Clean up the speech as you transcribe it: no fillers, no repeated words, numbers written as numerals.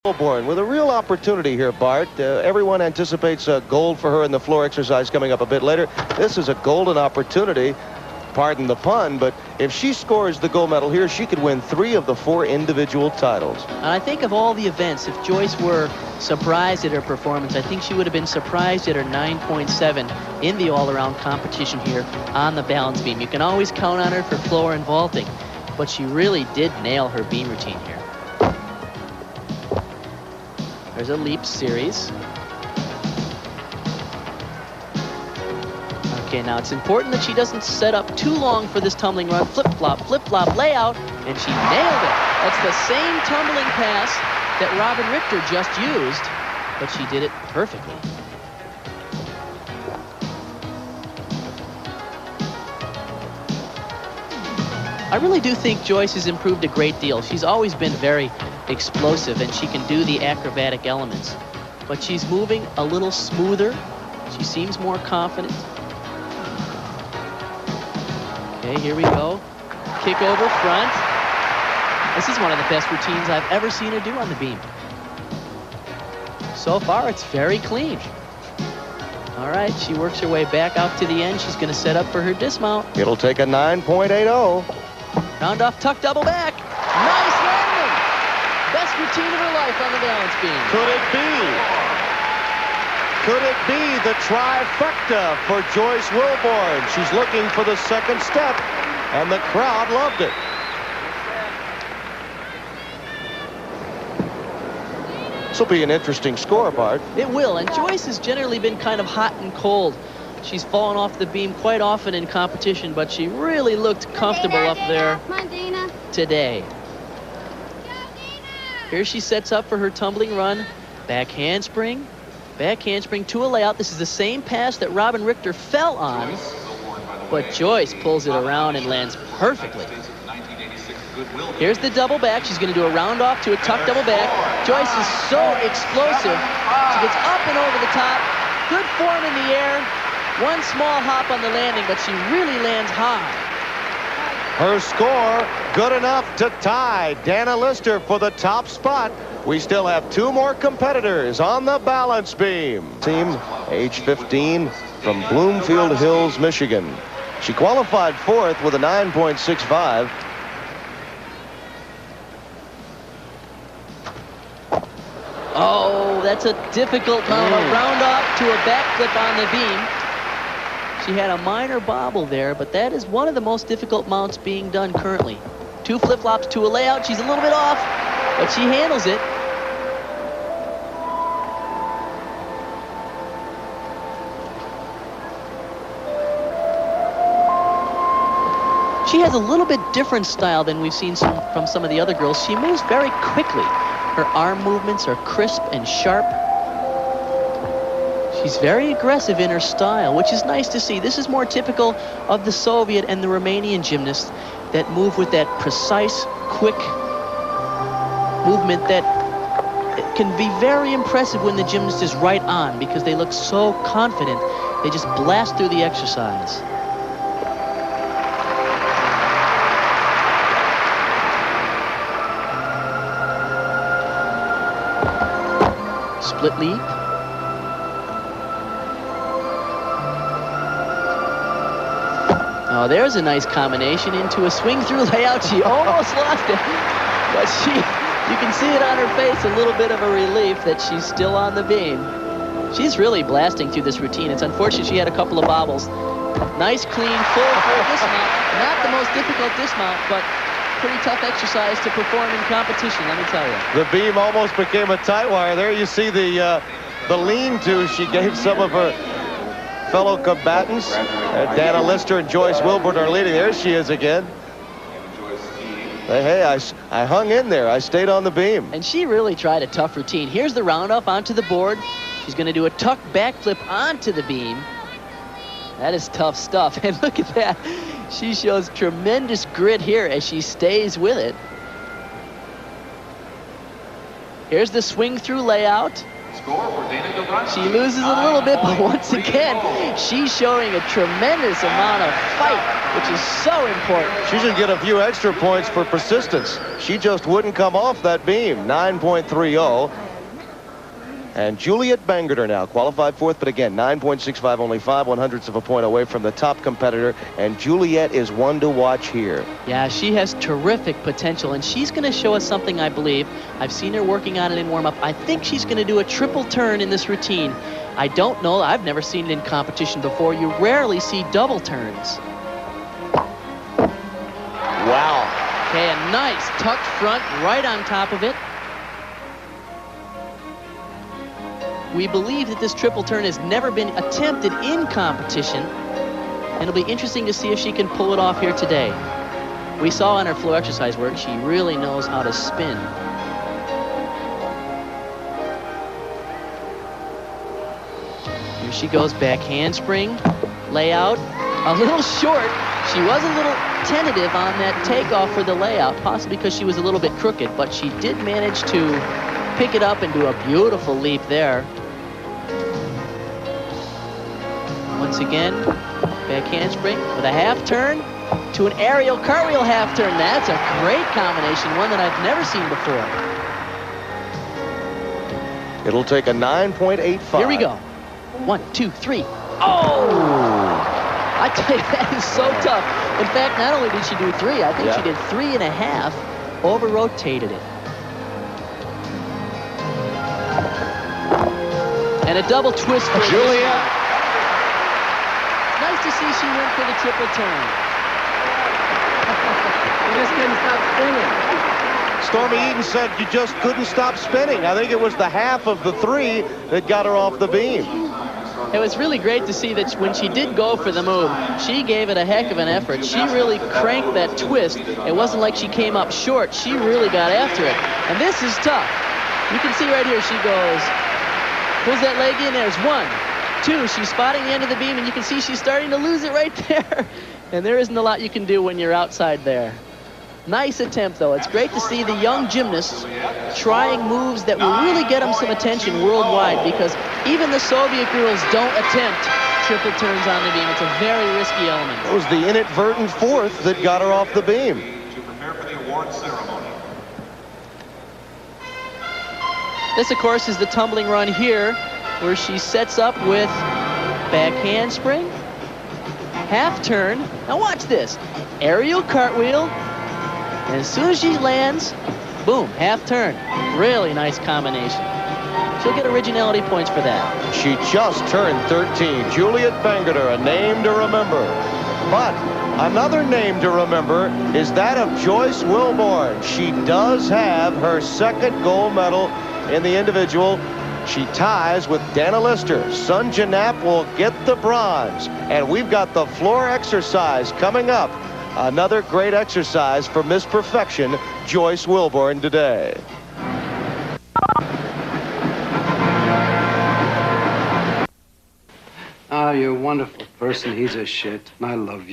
Wilborn with a real opportunity here, Bart. Everyone anticipates gold for her in the floor exercise coming up a bit later. This is a golden opportunity, pardon the pun, but if she scores the gold medal here, she could win 3 of the 4 individual titles. And I think of all the events, if Joyce were surprised at her performance, I think she would have been surprised at her 9.7 in the all-around competition here on the balance beam. You can always count on her for floor and vaulting, but she really did nail her beam routine here. There's a leap series. Okay, now it's important that she doesn't set up too long for this tumbling run. Flip-flop layout, and she nailed it. That's the same tumbling pass that Robin Richter just used, but she did it perfectly. I really do think Joyce has improved a great deal. She's always been very explosive, and she can do the acrobatic elements. But she's moving a little smoother. She seems more confident. Okay, here we go. Kick over front. This is one of the best routines I've ever seen her do on the beam. So far, it's very clean. All right, she works her way back out to the end. She's going to set up for her dismount. It'll take a 9.80. Round off tuck double back. Nice landing. Best routine of her life on the balance beam. Could it be? Could it be the trifecta for Joyce Wilborn? She's looking for the second step, and the crowd loved it. This will be an interesting score, Bart. It will, and Joyce has generally been kind of hot and cold. She's fallen off the beam quite often in competition, but she really looked comfortable up there today. Here she sets up for her tumbling run. Back handspring to a layout. This is the same pass that Robin Richter fell on, but Joyce pulls it around and lands perfectly. Here's the double back. She's going to do a round off to a tuck double back. Joyce is so explosive. She gets up and over the top. Good form in the air. One small hop on the landing, but she really lands high. Her score, good enough to tie Dana Lister for the top spot. We still have 2 more competitors on the balance beam. Team, age 15, from Bloomfield Hills, Michigan. She qualified 4th with a 9.65. Oh, that's a difficult mount. A round off to a backflip on the beam. She had a minor bobble there, but that is one of the most difficult mounts being done currently. 2 flip-flops to a layout. She's a little bit off, but she handles it. She has a little bit different style than we've seen from some of the other girls. She moves very quickly. Her arm movements are crisp and sharp. She's very aggressive in her style, which is nice to see. This is more typical of the Soviet and the Romanian gymnasts that move with that precise, quick movement that can be very impressive when the gymnast is right on, because they look so confident. They just blast through the exercise. Split leap. Oh, there's a nice combination into a swing through layout. She almost lost it, but you can see it on her face, a little bit of a relief that she's still on the beam. She's really blasting through this routine. It's unfortunate she had a couple of bobbles. Nice, clean, full dismount. Not the most difficult dismount, but pretty tough exercise to perform in competition, let me tell you. The beam almost became a tight wire. There you see the lean-to she gave some of her fellow combatants. Dana Lister and Joyce Wilborn are leading. There she is again. Hey, I hung in there. I stayed on the beam. And she really tried a tough routine. Here's the round off onto the board. She's going to do a tuck backflip onto the beam. That is tough stuff. And look at that. She shows tremendous grit here as she stays with it. Here's the swing through layout. She loses a little bit, but once again, she's showing a tremendous amount of fight, which is so important. She should get a few extra points for persistence. She just wouldn't come off that beam. 9.30. And Juliet Bangerter now qualified fourth, but again, 9.65, only 5/100ths of a point away from the top competitor. And Juliet is one to watch here. Yeah, she has terrific potential, and she's going to show us something, I believe. I've seen her working on it in warm-up. I think she's going to do a triple turn in this routine. I don't know. I've never seen it in competition before. You rarely see double turns. Wow. Okay, a nice tucked front right on top of it. We believe that this triple turn has never been attempted in competition, and it'll be interesting to see if she can pull it off here today. We saw in her floor exercise work, she really knows how to spin. Here she goes, back handspring, layout, a little short. She was a little tentative on that takeoff for the layout, possibly because she was a little bit crooked, but she did manage to pick it up and do a beautiful leap there. Once again, back handspring with a half turn to an aerial cartwheel half turn. That's a great combination, one that I've never seen before. It'll take a 9.85. Here we go. 1, 2, 3. Oh! I tell you, that is so tough. In fact, not only did she do 3, I think she did 3.5, over-rotated it. And a double twist for Julia. Nice to see she went for the triple turn. You just couldn't stop spinning. Stormy Eaton said you just couldn't stop spinning. I think it was the half of the 3 that got her off the beam. It was really great to see that when she did go for the move, she gave it a heck of an effort. She really cranked that twist. It wasn't like she came up short. She really got after it. And this is tough. You can see right here, she goes, pulls that leg in. There's 1, 2. She's spotting the end of the beam, and you can see she's starting to lose it right there. And there isn't a lot you can do when you're outside there. Nice attempt, though. It's great to see the young gymnasts trying moves that will really get them some attention worldwide, because even the Soviet girls don't attempt triple turns on the beam. It's a very risky element. It was the inadvertent 4th that got her off the beam. To prepare for the award ceremony. This, of course, is the tumbling run here, where she sets up with back handspring, half turn. Now watch this. Aerial cartwheel. And as soon as she lands, boom, half turn. Really nice combination. She'll get originality points for that. She just turned 13. Juliet Bangerter, a name to remember. But another name to remember is that of Joyce Wilborn. She does have her second gold medal in the individual. She ties with Dana Lister. Sunja Knapp will get the bronze. And we've got the floor exercise coming up. Another great exercise for Miss Perfection, Joyce Wilborn, today. Oh, you're a wonderful person. He's a shit. I love you.